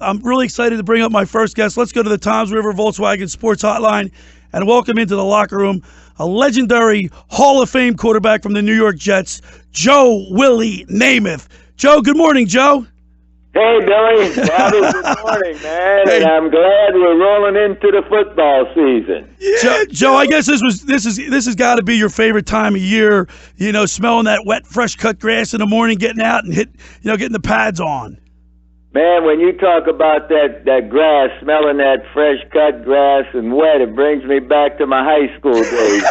I'm really excited to bring up my first guest. Let's go to the Toms River Volkswagen Sports Hotline and welcome into the locker room a legendary Hall of Fame quarterback from the New York Jets, Joe Willie Namath. Joe, good morning, Joe. Hey, Billy. Bobby, good morning, man. Hey. And I'm glad we're rolling into the football season. Yeah, Joe, I guess this has got to be your favorite time of year. You know, smelling that wet, fresh cut grass in the morning, getting out and getting the pads on. Man, when you talk about that grass, smelling that fresh cut grass and wet, it brings me back to my high school days.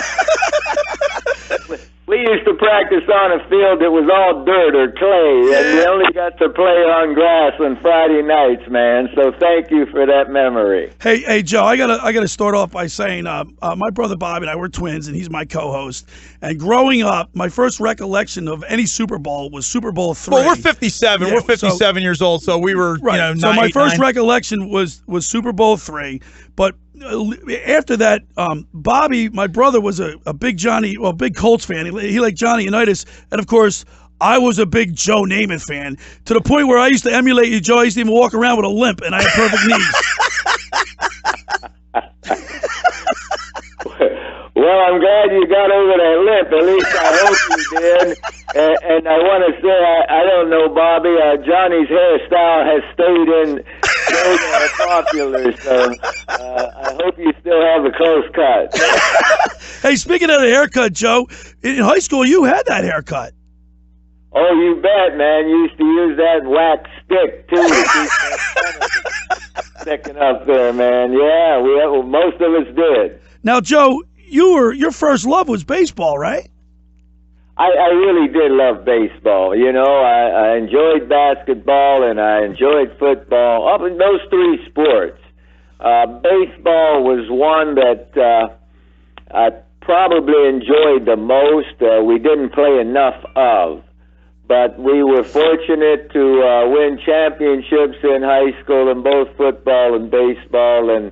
We used to practice on a field that was all dirt or clay, and we only got to play on grass on Friday nights, man. So thank you for that memory. Hey, Joe, I gotta start off by saying my brother Bob and I were twins, and he's my co-host. And growing up, my first recollection of any Super Bowl was Super Bowl III. Well, we're 57. Yeah, we're 57 years old, so we were, right. So my first recollection was Super Bowl III, but after that, Bobby, my brother, was a big big Colts fan. He liked Johnny Unitas, and of course, I was a big Joe Namath fan, to the point where I used to emulate you, Joe. I used to even walk around with a limp, and I had perfect knees. Well, I'm glad you got over that limp. At least I hope you did. And I want to say, I don't know, Bobby, Johnny's hairstyle has stayed popular, so I hope you still have a close cut. Hey, speaking of the haircut, Joe, in high school you had that haircut. Oh, you bet, man. You used to use that wax stick, too, to keep that sticking up there, man. Yeah, most of us did. Now, Joe, your first love was baseball, right? I really did love baseball. You know, I enjoyed basketball and I enjoyed football. Up in those three sports, baseball was one that I probably enjoyed the most. We didn't play enough of, but we were fortunate to win championships in high school in both football and baseball. And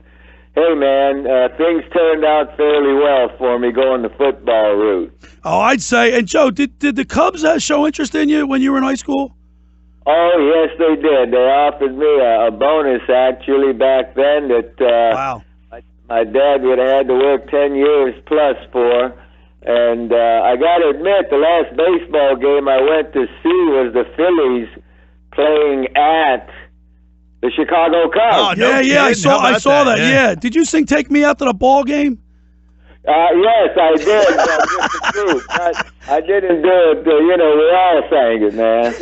hey, man, things turned out fairly well for me going the football route. Oh, I'd say. And, Joe, did the Cubs show interest in you when you were in high school? Oh, yes, they did. They offered me a bonus, actually, back then that Wow. my dad would have had to work 10 years plus for. And I got to admit, the last baseball game I went to see was the Phillies playing at the Chicago Cubs. Oh, no I kidding. How saw about that. that? Yeah. Did you sing "Take Me Out to the Ball Game"? Yes, I did. But just the truth. I didn't do it. We all sang it, man.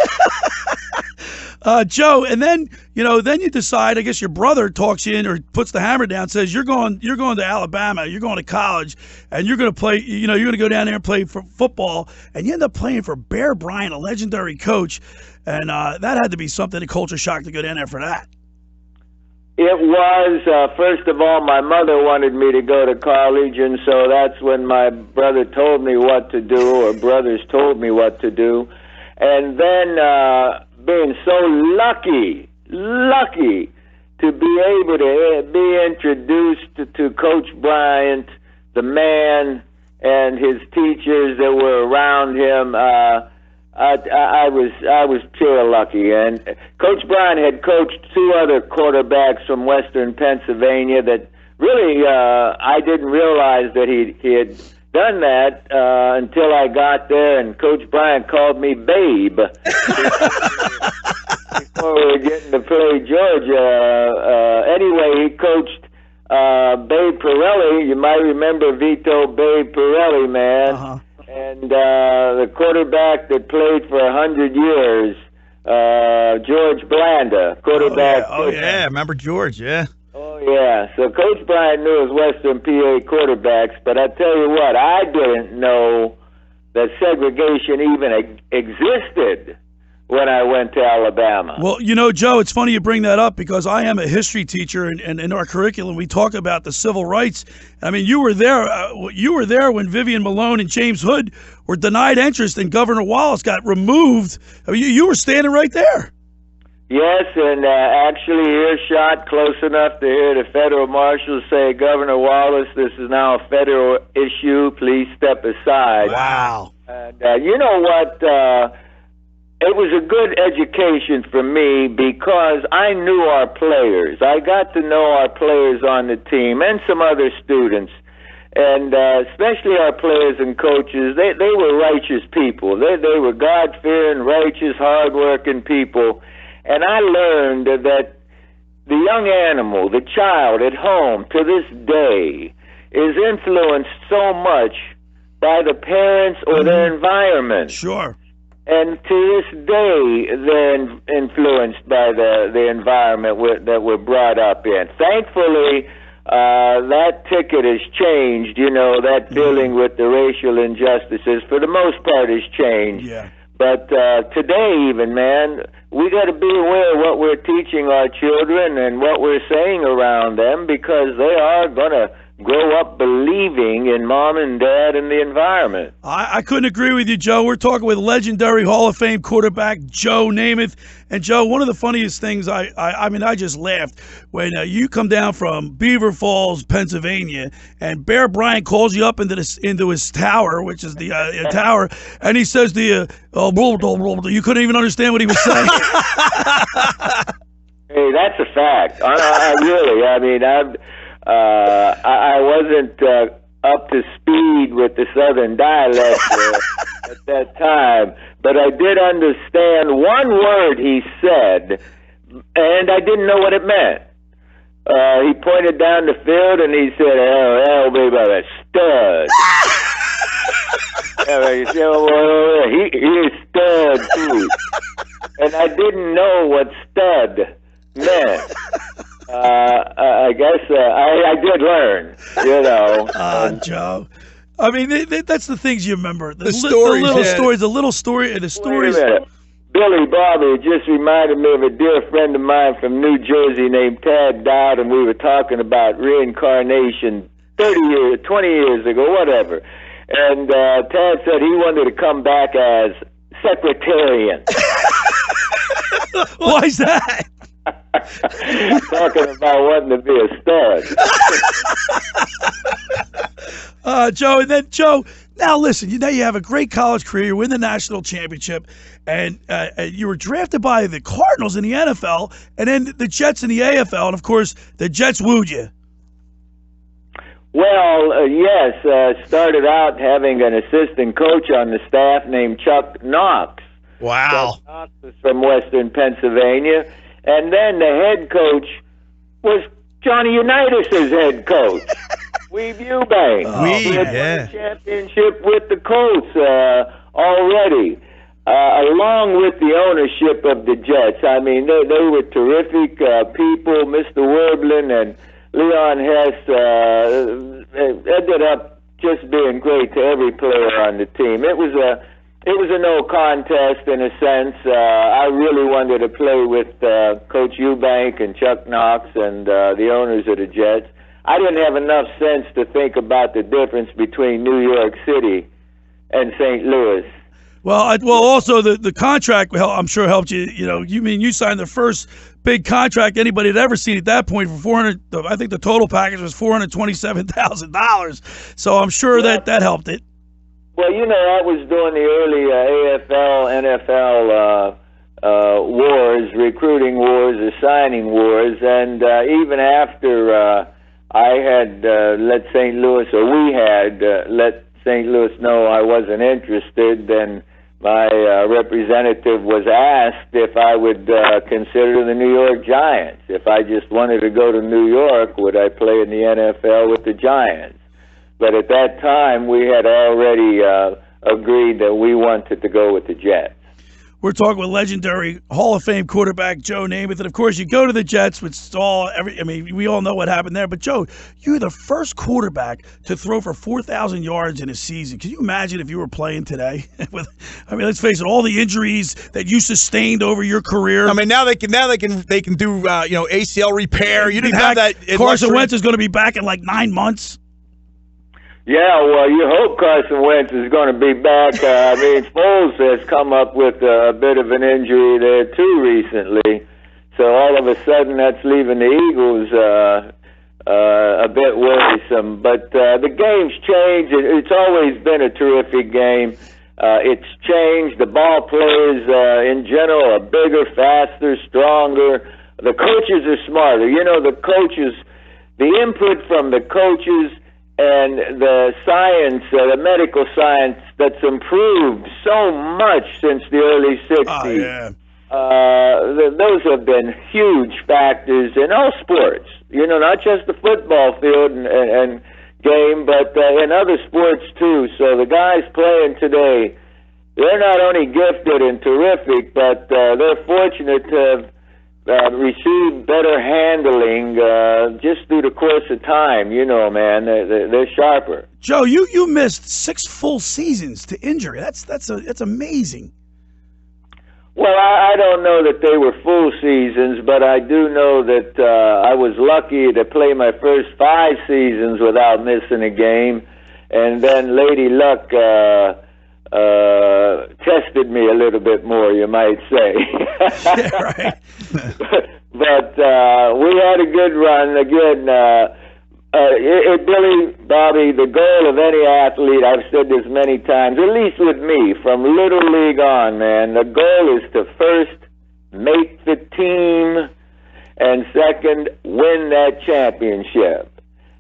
Joe, and then you decide. I guess your brother talks you in or puts the hammer down, says you're going to Alabama, you're going to college, and you're going to play. You're going to go down there and play for football, and you end up playing for Bear Bryant, a legendary coach, and that had to be something, a culture shock to go down there for that. It was, first of all, my mother wanted me to go to college, and so that's when my brother told me what to do, or brothers told me what to do. And then being so lucky to be able to be introduced to Coach Bryant, the man, and his teachers that were around him, I was pure lucky. And Coach Bryant had coached two other quarterbacks from Western Pennsylvania that really I didn't realize that he had done that until I got there, and Coach Bryant called me Babe before we were getting to play Georgia. Anyway, he coached Babe Pirelli. You might remember Vito Babe Pirelli, man. Uh-huh. And the quarterback that played for 100 years, George Blanda, quarterback. Oh, yeah. Remember George, yeah. Oh, yeah. So Coach Bryant knew his Western PA quarterbacks, but I tell you what, I didn't know that segregation even existed when I went to Alabama. Well, Joe, it's funny you bring that up because I am a history teacher, and in our curriculum we talk about the civil rights. I mean, you were there. You were there when Vivian Malone and James Hood were denied entrance, and Governor Wallace got removed. I mean, you were standing right there. Yes, and actually earshot close enough to hear the federal marshals say, Governor Wallace, this is now a federal issue. Please step aside. Wow. And you know what? it was a good education for me because I knew our players. I got to know our players on the team and some other students. And especially our players and coaches, they were righteous people. They were God-fearing, righteous, hard-working people. And I learned that the young animal, the child at home, to this day, is influenced so much by the parents or their environment. Sure. And to this day, they're influenced by the environment that we're brought up in. Thankfully, that ticket has changed. That dealing with the racial injustices, for the most part, has changed. Yeah. But today, even, man, we got to be aware of what we're teaching our children and what we're saying around them, because they are going to grow up believing in mom and dad and the environment. I couldn't agree with you, Joe. We're talking with legendary Hall of Fame quarterback Joe Namath. And, Joe, one of the funniest things, I mean, I just laughed when you come down from Beaver Falls, Pennsylvania, and Bear Bryant calls you up into his tower, which is the tower, and he says to you, you couldn't even understand what he was saying. Hey, that's a fact. I mean, I wasn't up to speed with the Southern dialect at that time, but I did understand one word he said, and I didn't know what it meant. He pointed down the field and he said, "Oh, baby, a stud." He said, "Well, he is stud too," and I didn't know what stud meant. I guess I did learn, Joe. I mean, that's the things you remember. The stories, the little stories, the little story, and the stories. Wait a minute. Billy Bobby just reminded me of a dear friend of mine from New Jersey named Tad Dowd, and we were talking about reincarnation 30 years, 20 years ago, whatever. And Tad said he wanted to come back as secretarian. Why is that? Talking about wanting to be a stud. Joe, and then, Joe, now listen, you have a great college career. You win the national championship, and you were drafted by the Cardinals in the NFL, and then the Jets in the AFL, and, of course, the Jets wooed you. Well, yes, started out having an assistant coach on the staff named Chuck Knox. Wow. Chuck Knox was from Western Pennsylvania. And then the head coach was Johnny Unitas's head coach, Weave Eubank. He had won a championship with the Colts already, along with the ownership of the Jets. I mean, they were terrific people. Mr. Werblin and Leon Hess ended up just being great to every player on the team. It was a no contest in a sense. I really wanted to play with Coach Eubank and Chuck Knox and the owners of the Jets. I didn't have enough sense to think about the difference between New York City and St. Louis. Well, also the contract, I'm sure helped you. You signed the first big contract anybody had ever seen at that point for $400. I think the total package was $427,000. So I'm sure that helped it. Well, I was doing the early AFL, NFL wars, recruiting wars, or signing wars, and even after I had let St. Louis, or we had let St. Louis know I wasn't interested, then my representative was asked if I would consider the New York Giants. If I just wanted to go to New York, would I play in the NFL with the Giants? But at that time, we had already agreed that we wanted to go with the Jets. We're talking with legendary Hall of Fame quarterback Joe Namath. And, of course, you go to the Jets, which is we all know what happened there. But, Joe, you're the first quarterback to throw for 4,000 yards in a season. Can you imagine if you were playing today? Let's face it, all the injuries that you sustained over your career. I mean, now they can do ACL repair. You didn't have that. Carson Wentz is going to be back in like 9 months. Yeah, well, you hope Carson Wentz is going to be back. Foles has come up with a bit of an injury there, too, recently. So all of a sudden that's leaving the Eagles a bit worrisome. But the game's changed. It's always been a terrific game. It's changed. The ball players in general are bigger, faster, stronger. The coaches are smarter. You know, the coaches, the input from the coaches and the science, the medical science that's improved so much since the early 60s. Oh, yeah. Those have been huge factors in all sports. You know, not just the football field and game, but in other sports too. So the guys playing today, they're not only gifted and terrific, but they're fortunate to have received better handling just through the course of time. You know, man, they're sharper. Joe, you missed 6 full seasons to injury. That's amazing. Well, I don't know that they were full seasons, but I do know that I was lucky to play my first 5 seasons without missing a game, and then Lady Luck tested me a little bit more, you might say. Yeah, right. But we had a good run. Again, Billy, Bobby, the goal of any athlete, I've said this many times, at least with me, from Little League on, man, the goal is to first make the team and second, win that championship.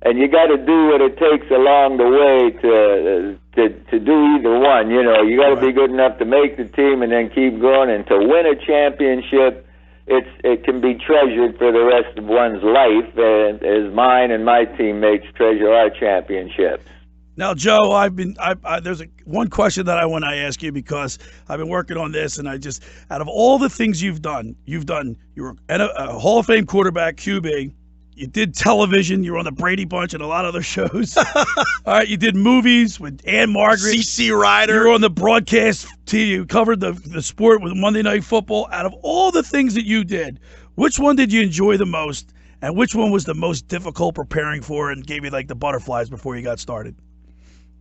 And you got to do what it takes along the way to do either one. You know, you got to be good enough to make the team and then keep going. And to win a championship, it can be treasured for the rest of one's life, as mine and my teammates treasure our championships. Now, Joe, there's one question that I want to ask you, because I've been working on this, and out of all the things you're a Hall of Fame quarterback, QB. You did television. You were on the Brady Bunch and a lot of other shows. All right, you did movies with Ann Margaret. C.C. Ryder. You were on the broadcast team. You covered the sport with Monday Night Football. Out of all the things that you did, which one did you enjoy the most, and which one was the most difficult preparing for and gave you like the butterflies before you got started?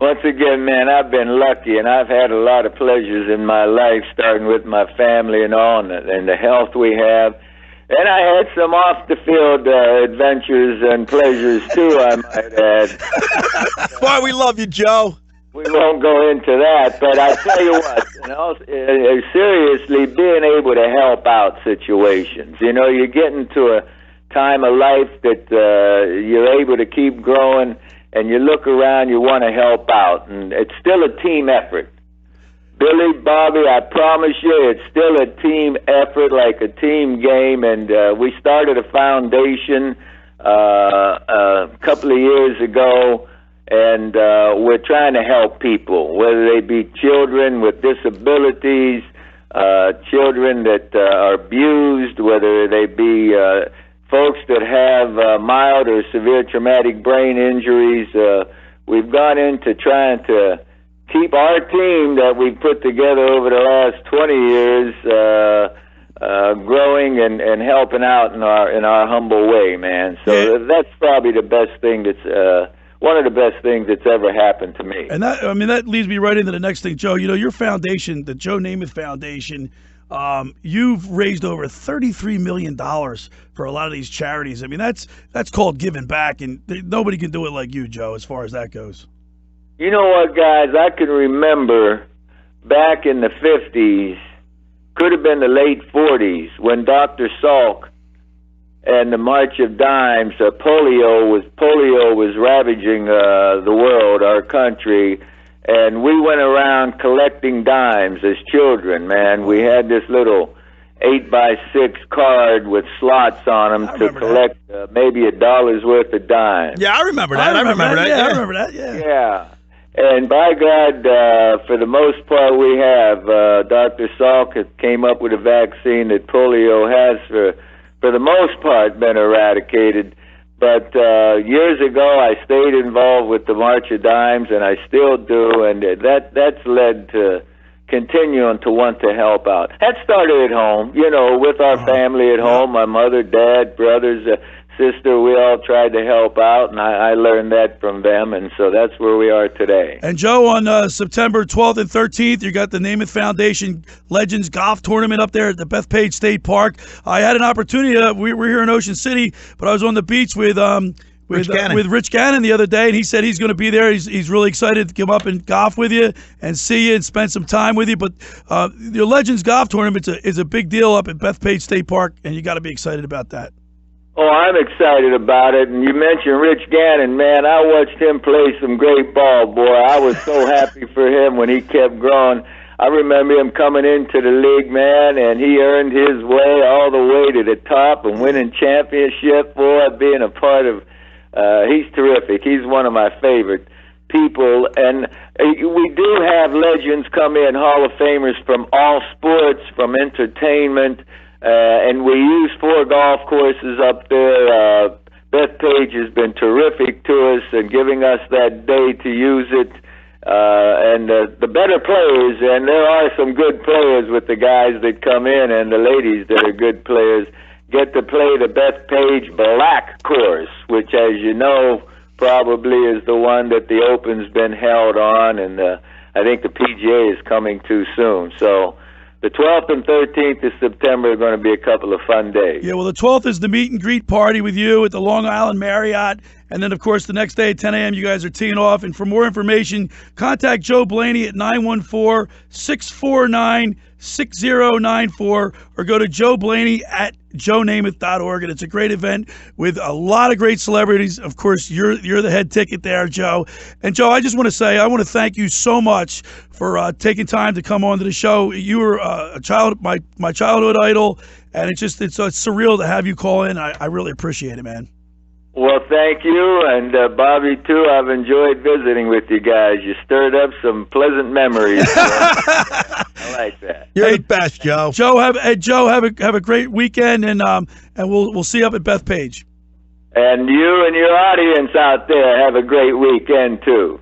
Once again, man, I've been lucky, and I've had a lot of pleasures in my life, starting with my family and all, and the health we have. And I had some off-the-field adventures and pleasures, too, I might add. Boy, we love you, Joe. We won't go into that, but I tell you what, seriously, being able to help out situations. You know, you get into a time of life that you're able to keep growing, and you look around, you want to help out, and it's still a team effort. Billy, Bobby, I promise you, it's still a team effort, like a team game, and we started a foundation a couple of years ago, and we're trying to help people, whether they be children with disabilities, children that are abused, whether they be folks that have mild or severe traumatic brain injuries. We've gone into trying to keep our team that we've put together over the last 20 years growing and helping out in our humble way, man. So that's probably the best thing that's one of the best things that's ever happened to me. And that leads me right into the next thing, Joe. You know, your foundation, the Joe Namath Foundation, you've raised over $33 million for a lot of these charities. I mean, that's called giving back, and nobody can do it like you, Joe, as far as that goes. You know what, guys? I can remember back in the 50s, could have been the late 40s, when Dr. Salk and the March of Dimes, polio was ravaging the world, our country, and we went around collecting dimes as children, man. We had this little 8x6 card with slots on them to collect maybe $1 worth of dimes. Yeah, I remember that. I remember that. Yeah, I remember that. Yeah. Yeah. And by God, for the most part, we have. Dr. Salk came up with a vaccine that polio has, for the most part, been eradicated. But years ago, I stayed involved with the March of Dimes, and I still do, and that's led to continuing to want to help out. That started at home, you know, with our family at home, my mother, dad, brothers, sister, we all tried to help out, and I learned that from them, and so that's where we are today. And Joe, on September 12th and 13th, you got the Namath Foundation Legends Golf Tournament up there at the Bethpage State Park. I had an opportunity. We were here in Ocean City, but I was on the beach with with Rich Gannon the other day, and he said he's going to be there. He's really excited to come up and golf with you and see you and spend some time with you. But your Legends Golf Tournament is a big deal up at Bethpage State Park, and you got to be excited about that. Oh, I'm excited about it. And you mentioned Rich Gannon, man. I watched him play some great ball, boy. I was so happy for him when he kept growing. I remember him coming into the league, man, and he earned his way all the way to the top and winning championship, boy, being a part of he's terrific. He's one of my favorite people. And we do have legends come in, Hall of Famers from all sports, from entertainment, and we use 4 golf courses up there. Bethpage has been terrific to us and giving us that day to use it. And the better players, and there are some good players with the guys that come in and the ladies that are good players, get to play the Bethpage Black course, which, as you know, probably is the one that the Open's been held on, and I think the PGA is coming too soon. So the 12th and 13th of September are going to be a couple of fun days. Yeah, well, the 12th is the meet and greet party with you at the Long Island Marriott. And then, of course, the next day at 10 a.m., you guys are teeing off. And for more information, contact Joe Blaney at 914-649-6094 or go to Joe Blaney at joenamath.org. And it's a great event with a lot of great celebrities. Of course, you're the head ticket there, Joe. And, Joe, I just want to say I want to thank you so much for taking time to come on to the show. You were my childhood idol, and it's surreal to have you call in. I really appreciate it, man. Well, thank you, and Bobby, too. I've enjoyed visiting with you guys. You stirred up some pleasant memories. I like that. You're the best, Joe. Joe, have a great weekend, and we'll see you up at Bethpage. And you and your audience out there have a great weekend, too.